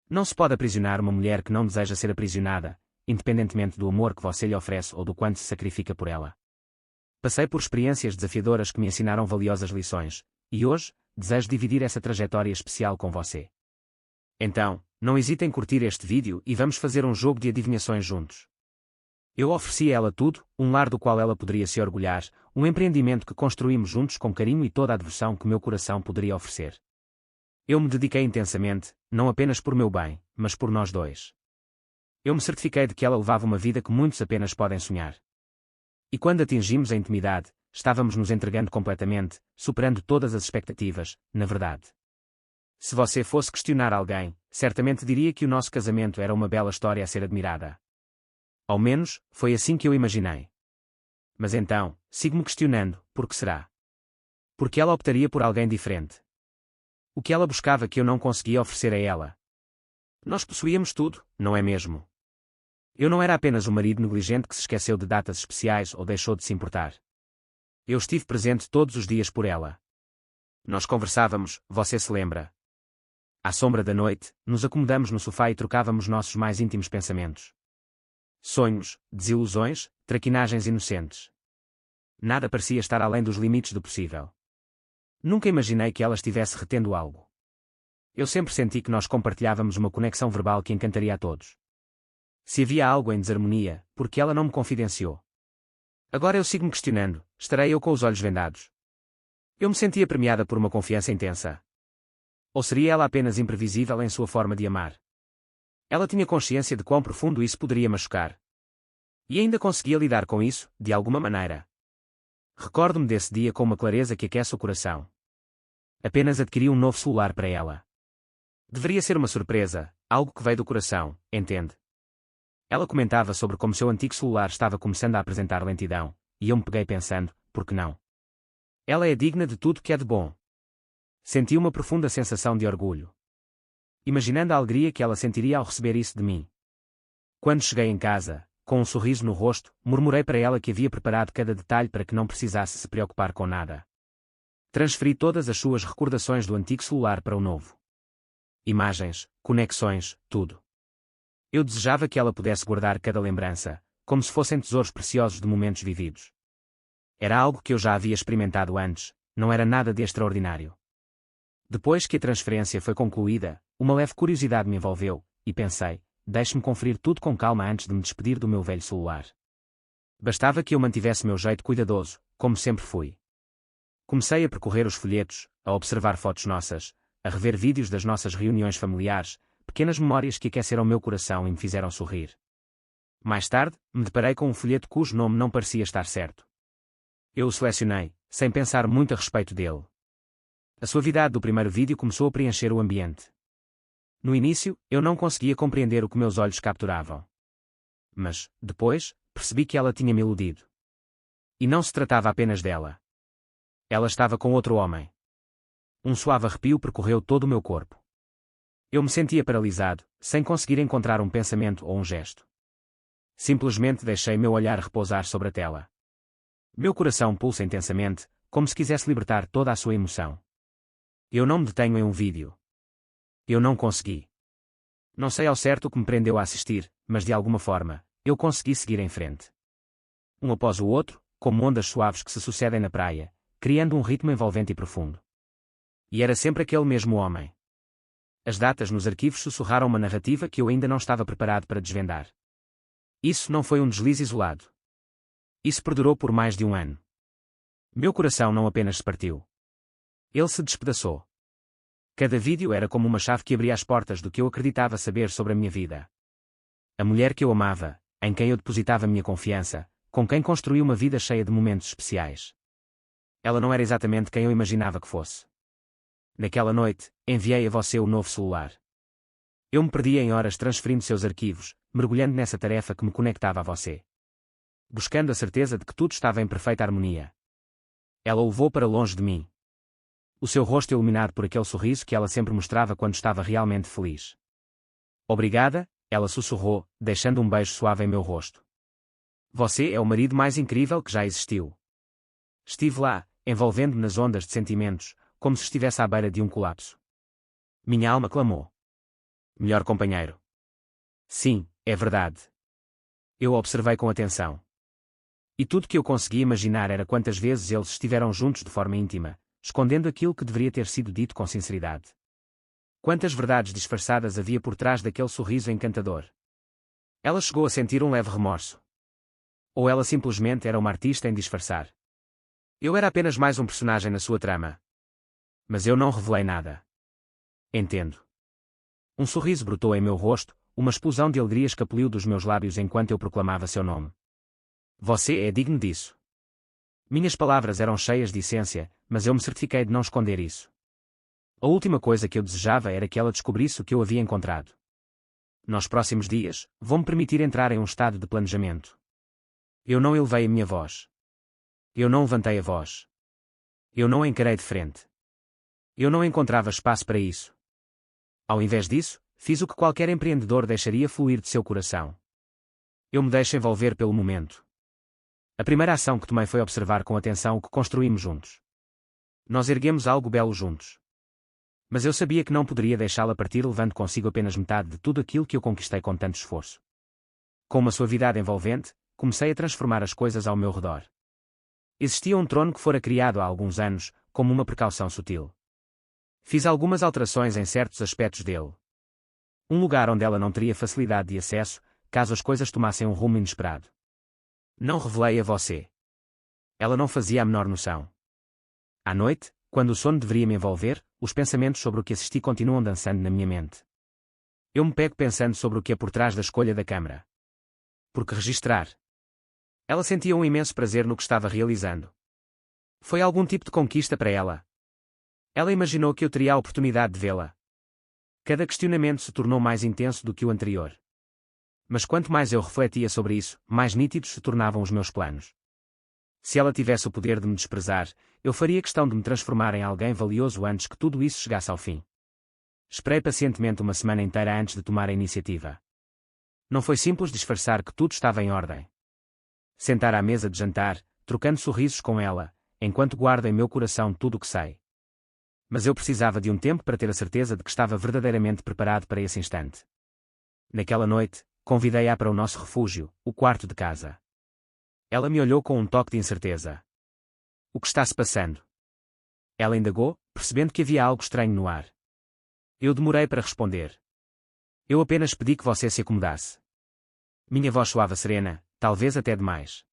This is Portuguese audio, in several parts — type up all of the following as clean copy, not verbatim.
Não se pode aprisionar uma mulher que não deseja ser aprisionada, independentemente do amor que você lhe oferece ou do quanto se sacrifica por ela. Passei por experiências desafiadoras que me ensinaram valiosas lições, e hoje, desejo dividir essa trajetória especial com você. Então, não hesite em curtir este vídeo e vamos fazer um jogo de adivinhações juntos. Eu ofereci a ela tudo, um lar do qual ela poderia se orgulhar, um empreendimento que construímos juntos com carinho e toda a devoção que meu coração poderia oferecer. Eu me dediquei intensamente, não apenas por meu bem, mas por nós dois. Eu me certifiquei de que ela levava uma vida que muitos apenas podem sonhar. E quando atingimos a intimidade, estávamos nos entregando completamente, superando todas as expectativas, na verdade. Se você fosse questionar alguém, certamente diria que o nosso casamento era uma bela história a ser admirada. Ao menos, foi assim que eu imaginei. Mas então, sigo-me questionando, por que será? Por que ela optaria por alguém diferente? O que ela buscava que eu não conseguia oferecer a ela? Nós possuíamos tudo, não é mesmo? Eu não era apenas um marido negligente que se esqueceu de datas especiais ou deixou de se importar. Eu estive presente todos os dias por ela. Nós conversávamos, você se lembra? À sombra da noite, nos acomodamos no sofá e trocávamos nossos mais íntimos pensamentos. Sonhos, desilusões, traquinagens inocentes. Nada parecia estar além dos limites do possível. Nunca imaginei que ela estivesse retendo algo. Eu sempre senti que nós compartilhávamos uma conexão verbal que encantaria a todos. Se havia algo em desarmonia, por que ela não me confidenciou? Agora eu sigo-me questionando, estarei eu com os olhos vendados? Eu me sentia premiada por uma confiança intensa. Ou seria ela apenas imprevisível em sua forma de amar? Ela tinha consciência de quão profundo isso poderia machucar. E ainda conseguia lidar com isso, de alguma maneira. Recordo-me desse dia com uma clareza que aquece o coração. Apenas adquiri um novo celular para ela. Deveria ser uma surpresa, algo que veio do coração, entende? Ela comentava sobre como seu antigo celular estava começando a apresentar lentidão, e eu me peguei pensando, por que não? Ela é digna de tudo que é de bom. Senti uma profunda sensação de orgulho. Imaginando a alegria que ela sentiria ao receber isso de mim. Quando cheguei em casa, com um sorriso no rosto, murmurei para ela que havia preparado cada detalhe para que não precisasse se preocupar com nada. Transferi todas as suas recordações do antigo celular para o novo. Imagens, conexões, tudo. Eu desejava que ela pudesse guardar cada lembrança, como se fossem tesouros preciosos de momentos vividos. Era algo que eu já havia experimentado antes, não era nada de extraordinário. Depois que a transferência foi concluída, uma leve curiosidade me envolveu, e pensei, deixe-me conferir tudo com calma antes de me despedir do meu velho celular. Bastava que eu mantivesse meu jeito cuidadoso, como sempre fui. Comecei a percorrer os folhetos, a observar fotos nossas, a rever vídeos das nossas reuniões familiares, pequenas memórias que aqueceram meu coração e me fizeram sorrir. Mais tarde, me deparei com um folheto cujo nome não parecia estar certo. Eu o selecionei, sem pensar muito a respeito dele. A suavidade do primeiro vídeo começou a preencher o ambiente. No início, eu não conseguia compreender o que meus olhos capturavam. Mas, depois, percebi que ela tinha me iludido. E não se tratava apenas dela. Ela estava com outro homem. Um suave arrepio percorreu todo o meu corpo. Eu me sentia paralisado, sem conseguir encontrar um pensamento ou um gesto. Simplesmente deixei meu olhar repousar sobre a tela. Meu coração pulsa intensamente, como se quisesse libertar toda a sua emoção. Eu não me detenho em um vídeo. Eu não consegui. Não sei ao certo o que me prendeu a assistir, mas de alguma forma, eu consegui seguir em frente. Um após o outro, como ondas suaves que se sucedem na praia, criando um ritmo envolvente e profundo. E era sempre aquele mesmo homem. As datas nos arquivos sussurraram uma narrativa que eu ainda não estava preparado para desvendar. Isso não foi um deslize isolado. Isso perdurou por mais de um ano. Meu coração não apenas se partiu. Ele se despedaçou. Cada vídeo era como uma chave que abria as portas do que eu acreditava saber sobre a minha vida. A mulher que eu amava, em quem eu depositava minha confiança, com quem construí uma vida cheia de momentos especiais. Ela não era exatamente quem eu imaginava que fosse. Naquela noite, enviei a você o novo celular. Eu me perdia em horas transferindo seus arquivos, mergulhando nessa tarefa que me conectava a você. Buscando a certeza de que tudo estava em perfeita harmonia. Ela o levou para longe de mim. O seu rosto iluminado por aquele sorriso que ela sempre mostrava quando estava realmente feliz. Obrigada, ela sussurrou, deixando um beijo suave em meu rosto. Você é o marido mais incrível que já existiu. Estive lá, envolvendo-me nas ondas de sentimentos, como se estivesse à beira de um colapso. Minha alma clamou. Melhor companheiro. Sim, é verdade. Eu o observei com atenção. E tudo que eu conseguia imaginar era quantas vezes eles estiveram juntos de forma íntima, escondendo aquilo que deveria ter sido dito com sinceridade. Quantas verdades disfarçadas havia por trás daquele sorriso encantador. Ela chegou a sentir um leve remorso. Ou ela simplesmente era uma artista em disfarçar. Eu era apenas mais um personagem na sua trama. Mas eu não revelei nada. Entendo. Um sorriso brotou em meu rosto, uma explosão de alegria escapuliu dos meus lábios enquanto eu proclamava seu nome. Você é digno disso. Minhas palavras eram cheias de essência, mas eu me certifiquei de não esconder isso. A última coisa que eu desejava era que ela descobrisse o que eu havia encontrado. Nos próximos dias, vou-me permitir entrar em um estado de planejamento. Eu não elevei a minha voz. Eu não levantei a voz. Eu não a encarei de frente. Eu não encontrava espaço para isso. Ao invés disso, fiz o que qualquer empreendedor deixaria fluir de seu coração. Eu me deixo envolver pelo momento. A primeira ação que tomei foi observar com atenção o que construímos juntos. Nós erguemos algo belo juntos. Mas eu sabia que não poderia deixá-la partir levando consigo apenas metade de tudo aquilo que eu conquistei com tanto esforço. Com uma suavidade envolvente, comecei a transformar as coisas ao meu redor. Existia um trono que fora criado há alguns anos, como uma precaução sutil. Fiz algumas alterações em certos aspectos dele. Um lugar onde ela não teria facilidade de acesso, caso as coisas tomassem um rumo inesperado. Não revelei a você. Ela não fazia a menor noção. À noite, quando o sono deveria me envolver, os pensamentos sobre o que assisti continuam dançando na minha mente. Eu me pego pensando sobre o que é por trás da escolha da câmara. Por que registrar? Ela sentia um imenso prazer no que estava realizando. Foi algum tipo de conquista para ela. Ela imaginou que eu teria a oportunidade de vê-la. Cada questionamento se tornou mais intenso do que o anterior. Mas quanto mais eu refletia sobre isso, mais nítidos se tornavam os meus planos. Se ela tivesse o poder de me desprezar, eu faria questão de me transformar em alguém valioso antes que tudo isso chegasse ao fim. Esperei pacientemente uma semana inteira antes de tomar a iniciativa. Não foi simples disfarçar que tudo estava em ordem. Sentar à mesa de jantar, trocando sorrisos com ela, enquanto guardo em meu coração tudo o que sei. Mas eu precisava de um tempo para ter a certeza de que estava verdadeiramente preparado para esse instante. Naquela noite, convidei-a para o nosso refúgio, o quarto de casa. Ela me olhou com um toque de incerteza. O que está se passando? Ela indagou, percebendo que havia algo estranho no ar. Eu demorei para responder. Eu apenas pedi que você se acomodasse. Minha voz soava serena, talvez até demais.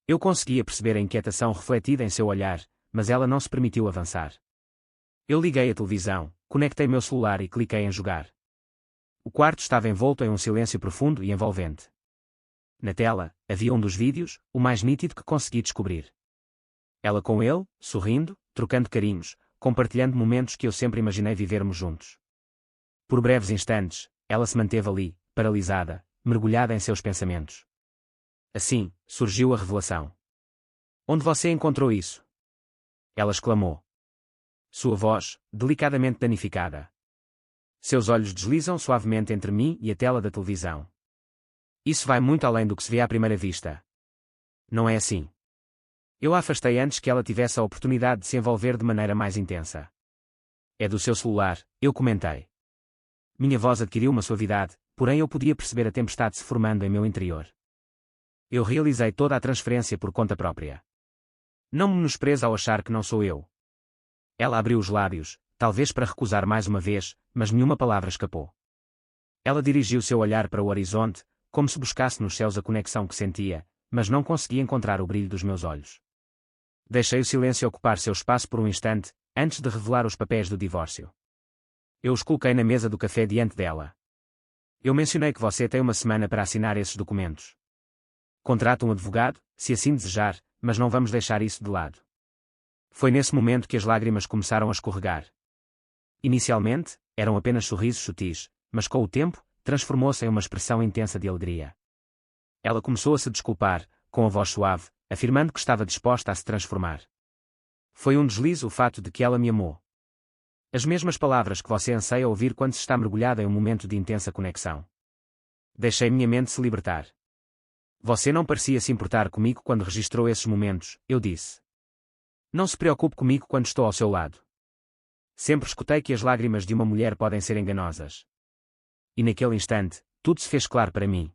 Eu conseguia perceber a inquietação refletida em seu olhar, mas ela não se permitiu avançar. Eu liguei a televisão, conectei meu celular e cliquei em jogar. O quarto estava envolto em um silêncio profundo e envolvente. Na tela, havia um dos vídeos, o mais nítido que consegui descobrir. Ela com ele, sorrindo, trocando carinhos, compartilhando momentos que eu sempre imaginei vivermos juntos. Por breves instantes, ela se manteve ali, paralisada, mergulhada em seus pensamentos. Assim, surgiu a revelação. Onde você encontrou isso? Ela exclamou. Sua voz, delicadamente danificada. Seus olhos deslizam suavemente entre mim e a tela da televisão. Isso vai muito além do que se vê à primeira vista. Não é assim. Eu a afastei antes que ela tivesse a oportunidade de se envolver de maneira mais intensa. É do seu celular, eu comentei. Minha voz adquiriu uma suavidade, porém eu podia perceber a tempestade se formando em meu interior. Eu realizei toda a transferência por conta própria. Não me menospreza ao achar que não sou eu. Ela abriu os lábios, talvez para recusar mais uma vez, mas nenhuma palavra escapou. Ela dirigiu seu olhar para o horizonte, como se buscasse nos céus a conexão que sentia, mas não conseguia encontrar o brilho dos meus olhos. Deixei o silêncio ocupar seu espaço por um instante, antes de revelar os papéis do divórcio. Eu os coloquei na mesa do café diante dela. Eu mencionei que você tem uma semana para assinar esses documentos. Contrate um advogado, se assim desejar, mas não vamos deixar isso de lado. Foi nesse momento que as lágrimas começaram a escorregar. Inicialmente, eram apenas sorrisos sutis, mas com o tempo, transformou-se em uma expressão intensa de alegria. Ela começou a se desculpar, com a voz suave, afirmando que estava disposta a se transformar. Foi um deslize o fato de que ela me amou. As mesmas palavras que você anseia ouvir quando se está mergulhada em um momento de intensa conexão. Deixei minha mente se libertar. Você não parecia se importar comigo quando registrou esses momentos, eu disse. Não se preocupe comigo quando estou ao seu lado. Sempre escutei que as lágrimas de uma mulher podem ser enganosas. e naquele instante, tudo se fez claro para mim.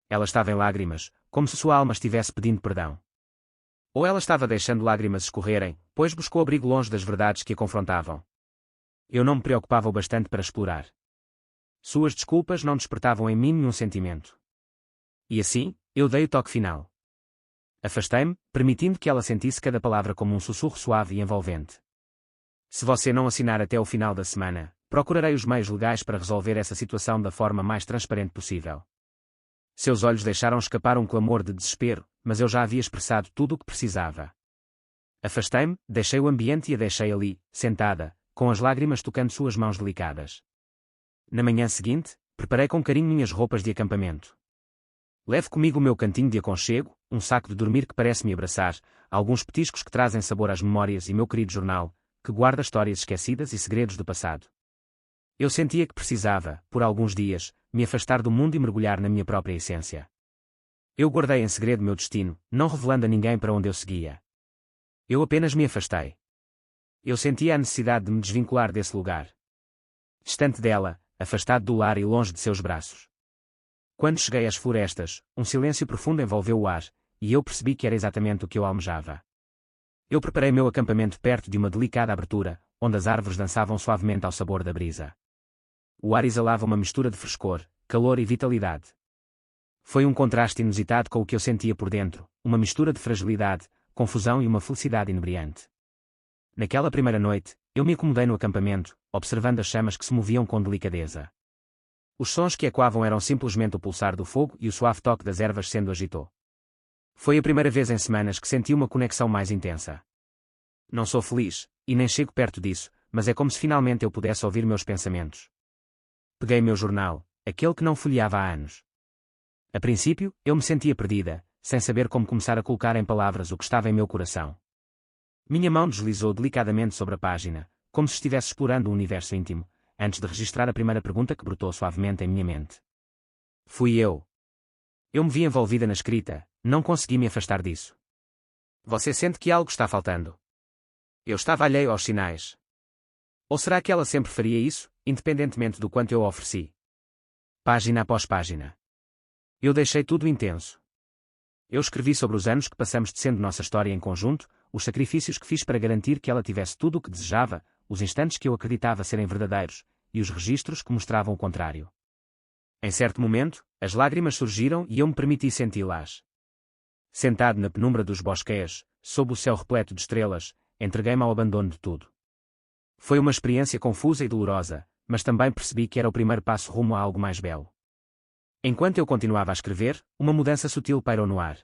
Ela estava em lágrimas, como se sua alma estivesse pedindo perdão. Ou ela estava deixando lágrimas escorrerem, pois buscou abrigo longe das verdades que a confrontavam. Eu não me preocupava o bastante para explorar. Suas desculpas não despertavam em mim nenhum sentimento. E assim, eu dei o toque final. Afastei-me, permitindo que ela sentisse cada palavra como um sussurro suave e envolvente. Se você não assinar até o final da semana, procurarei os meios legais para resolver essa situação da forma mais transparente possível. Seus olhos deixaram escapar um clamor de desespero, mas eu já havia expressado tudo o que precisava. Afastei-me, deixei o ambiente e a deixei ali, sentada, com as lágrimas tocando suas mãos delicadas. Na manhã seguinte, preparei com carinho minhas roupas de acampamento. Levo comigo o meu cantinho de aconchego, um saco de dormir que parece me abraçar, alguns petiscos que trazem sabor às memórias e meu querido jornal, que guarda histórias esquecidas e segredos do passado. Eu sentia que precisava, por alguns dias, me afastar do mundo e mergulhar na minha própria essência. Eu guardei em segredo meu destino, não revelando a ninguém para onde eu seguia. Eu apenas me afastei. Eu sentia a necessidade de me desvincular desse lugar. Distante dela, afastado do lar e longe de seus braços. Quando cheguei às florestas, um silêncio profundo envolveu o ar, e eu percebi que era exatamente o que eu almejava. Eu preparei meu acampamento perto de uma delicada abertura, onde as árvores dançavam suavemente ao sabor da brisa. O ar exalava uma mistura de frescor, calor e vitalidade. Foi um contraste inusitado com o que eu sentia por dentro, uma mistura de fragilidade, confusão e uma felicidade inebriante. Naquela primeira noite, eu me acomodei no acampamento, observando as chamas que se moviam com delicadeza. Os sons que ecoavam eram simplesmente o pulsar do fogo e o suave toque das ervas sendo agitou. Foi a primeira vez em semanas que senti uma conexão mais intensa. Não sou feliz, e nem chego perto disso, mas é como se finalmente eu pudesse ouvir meus pensamentos. Peguei meu jornal, aquele que não folheava há anos. A princípio, eu me sentia perdida, sem saber como começar a colocar em palavras o que estava em meu coração. Minha mão deslizou delicadamente sobre a página, como se estivesse explorando um universo íntimo, antes de registrar a primeira pergunta que brotou suavemente em minha mente. Fui eu. Eu me vi envolvida na escrita, não consegui me afastar disso. Você sente que algo está faltando? Eu estava alheio aos sinais. Ou será que ela sempre faria isso, independentemente do quanto eu ofereci? Página após página. Eu deixei tudo intenso. Eu escrevi sobre os anos que passamos tecendo nossa história em conjunto, os sacrifícios que fiz para garantir que ela tivesse tudo o que desejava, os instantes que eu acreditava serem verdadeiros, e os registros que mostravam o contrário. Em certo momento, as lágrimas surgiram e eu me permiti senti-las. Sentado na penumbra dos bosqueios, sob o céu repleto de estrelas, entreguei-me ao abandono de tudo. Foi uma experiência confusa e dolorosa, mas também percebi que era o primeiro passo rumo a algo mais belo. Enquanto eu continuava a escrever, uma mudança sutil pairou no ar.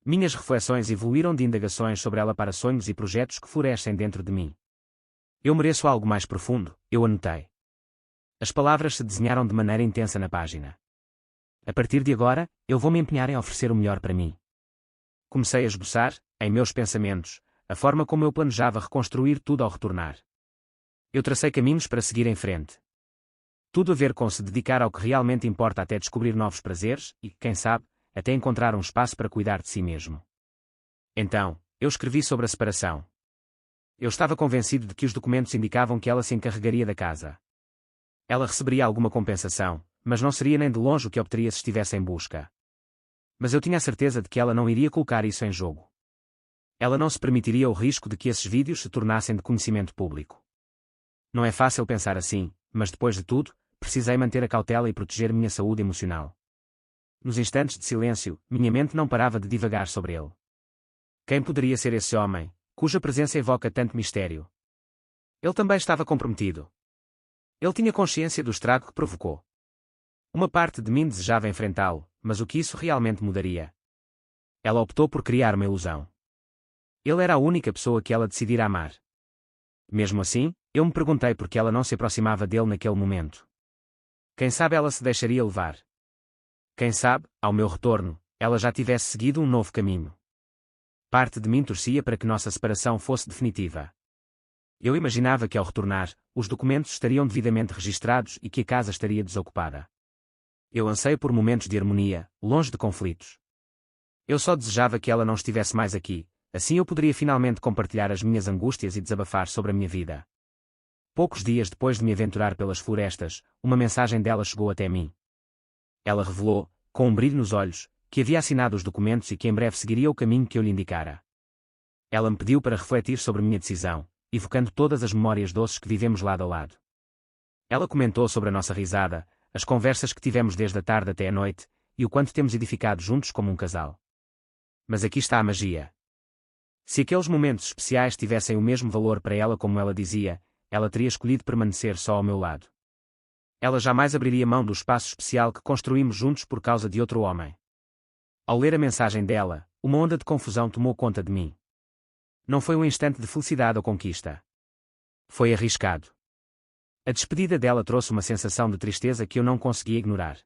Minhas reflexões evoluíram de indagações sobre ela para sonhos e projetos que florescem dentro de mim. Eu mereço algo mais profundo, eu anotei. As palavras se desenharam de maneira intensa na página. A partir de agora, eu vou me empenhar em oferecer o melhor para mim. Comecei a esboçar, em meus pensamentos, a forma como eu planejava reconstruir tudo ao retornar. Eu tracei caminhos para seguir em frente. Tudo a ver com se dedicar ao que realmente importa até descobrir novos prazeres e, quem sabe, até encontrar um espaço para cuidar de si mesmo. Então, eu escrevi sobre a separação. Eu estava convencido de que os documentos indicavam que ela se encarregaria da casa. Ela receberia alguma compensação, mas não seria nem de longe o que obteria se estivesse em busca. Mas eu tinha a certeza de que ela não iria colocar isso em jogo. Ela não se permitiria o risco de que esses vídeos se tornassem de conhecimento público. Não é fácil pensar assim, mas depois de tudo, precisei manter a cautela e proteger minha saúde emocional. Nos instantes de silêncio, minha mente não parava de divagar sobre ele. Quem poderia ser esse homem, cuja presença evoca tanto mistério? Ele também estava comprometido. Ele tinha consciência do estrago que provocou. Uma parte de mim desejava enfrentá-lo, mas o que isso realmente mudaria? Ela optou por criar uma ilusão. Ele era a única pessoa que ela decidira amar. Mesmo assim, eu me perguntei por que ela não se aproximava dele naquele momento. Quem sabe ela se deixaria levar? Quem sabe, ao meu retorno, ela já tivesse seguido um novo caminho. Parte de mim torcia para que nossa separação fosse definitiva. Eu imaginava que ao retornar, os documentos estariam devidamente registrados e que a casa estaria desocupada. Eu anseio por momentos de harmonia, longe de conflitos. Eu só desejava que ela não estivesse mais aqui, assim eu poderia finalmente compartilhar as minhas angústias e desabafar sobre a minha vida. Poucos dias depois de me aventurar pelas florestas, uma mensagem dela chegou até mim. Ela revelou, com um brilho nos olhos, que havia assinado os documentos e que em breve seguiria o caminho que eu lhe indicara. Ela me pediu para refletir sobre minha decisão, evocando todas as memórias doces que vivemos lado a lado. Ela comentou sobre a nossa risada, as conversas que tivemos desde a tarde até a noite, e o quanto temos edificado juntos como um casal. Mas aqui está a magia. Se aqueles momentos especiais tivessem o mesmo valor para ela como ela dizia, ela teria escolhido permanecer só ao meu lado. Ela jamais abriria mão do espaço especial que construímos juntos por causa de outro homem. Ao ler a mensagem dela, uma onda de confusão tomou conta de mim. Não foi um instante de felicidade ou conquista. Foi arriscado. A despedida dela trouxe uma sensação de tristeza que eu não conseguia ignorar.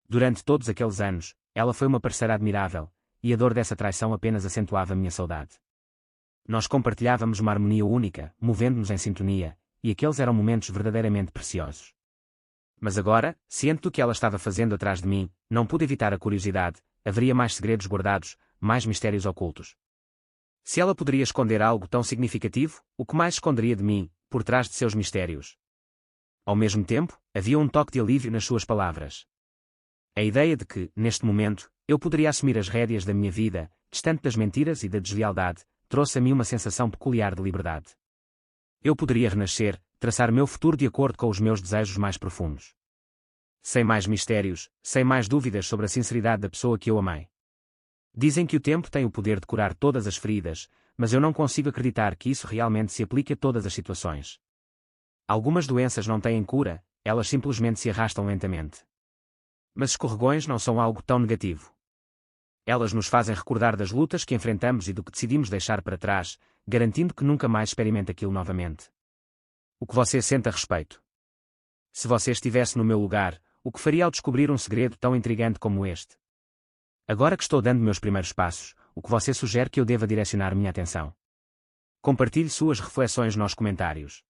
Durante todos aqueles anos, ela foi uma parceira admirável, e a dor dessa traição apenas acentuava minha saudade. Nós compartilhávamos uma harmonia única, movendo-nos em sintonia, e aqueles eram momentos verdadeiramente preciosos. Mas agora, ciente do que ela estava fazendo atrás de mim, não pude evitar a curiosidade. Haveria mais segredos guardados, mais mistérios ocultos. Se ela poderia esconder algo tão significativo, o que mais esconderia de mim, por trás de seus mistérios? Ao mesmo tempo, havia um toque de alívio nas suas palavras. A ideia de que, neste momento, eu poderia assumir as rédeas da minha vida, distante das mentiras e da deslealdade, trouxe a mim uma sensação peculiar de liberdade. Eu poderia renascer, traçar meu futuro de acordo com os meus desejos mais profundos. Sem mais mistérios, sem mais dúvidas sobre a sinceridade da pessoa que eu amei. Dizem que o tempo tem o poder de curar todas as feridas, mas eu não consigo acreditar que isso realmente se aplique a todas as situações. Algumas doenças não têm cura, elas simplesmente se arrastam lentamente. Mas escorregões não são algo tão negativo. Elas nos fazem recordar das lutas que enfrentamos e do que decidimos deixar para trás, garantindo que nunca mais experimente aquilo novamente. O que você sente a respeito? Se você estivesse no meu lugar, o que faria ao descobrir um segredo tão intrigante como este? Agora que estou dando meus primeiros passos, o que você sugere que eu deva direcionar minha atenção? Compartilhe suas reflexões nos comentários.